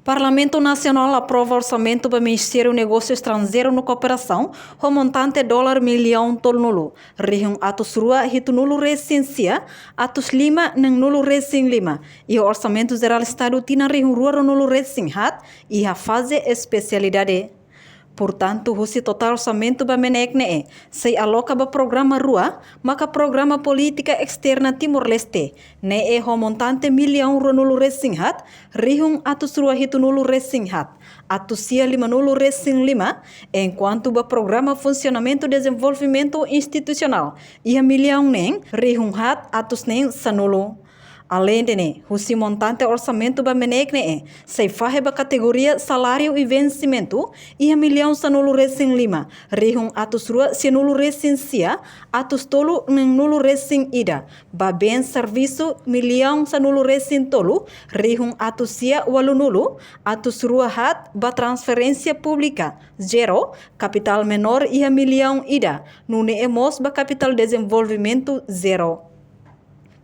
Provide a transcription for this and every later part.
Parlamento Nacional aprova orçamento para o Ministério do Negócio Estrangeiro no Cooperação, com montante $1 milhão tolnulo. Rihung atus rua hitu nulo recensia, atus lima neng nulo recing lima. E o orçamento geral Estado tina rihung rua nulo recing hat e a fase especialidade. Portanto, o total orçamento para menekne se aloca para programa rua, maka programa política externa Timor-Leste, ne o montante milhão nulo recing hat, rihung atus rua hitu nulo recing hat, atus sia lima nulo recing lima, enquanto para programa funcionamento desenvolvimento institucional, ia milhão nem, rihung hat atus nem sanulo. Além de o montante orçamento para menekne se faz para categoria salário e vencimento e a milhão sanulo recém lima, rihung atus rua se nulo recém sia, atus tolo neng nulo recém ida, ba bem serviço milhão sanulo recém tolo, rihung atus sia walu nulo, atus rua hat ba transferência pública, zero, capital menor e a milhão ida, nune emos ba capital desenvolvimento zero.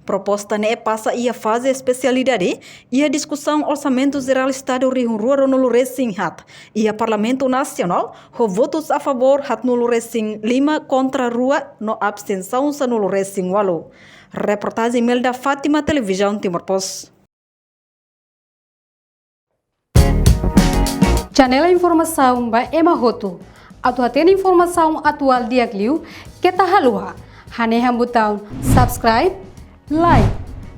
Proposta ne passa e a fase especialidade e a discussão orçamento geral Estado rihung rua nulo recing hat e a Parlamento Nacional com votos a favor hat nulo recing lima contra rua no abstenção sa nulo recing walu. Reportagem Melda Fátima, Televisão Timor Post. Janela informação ba Emma Hotu. Atu atena informação atual diagliu kita halua. Hane hambutão subscribe, like,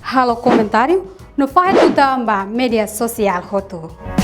halo comentário no faz do media social Hotu.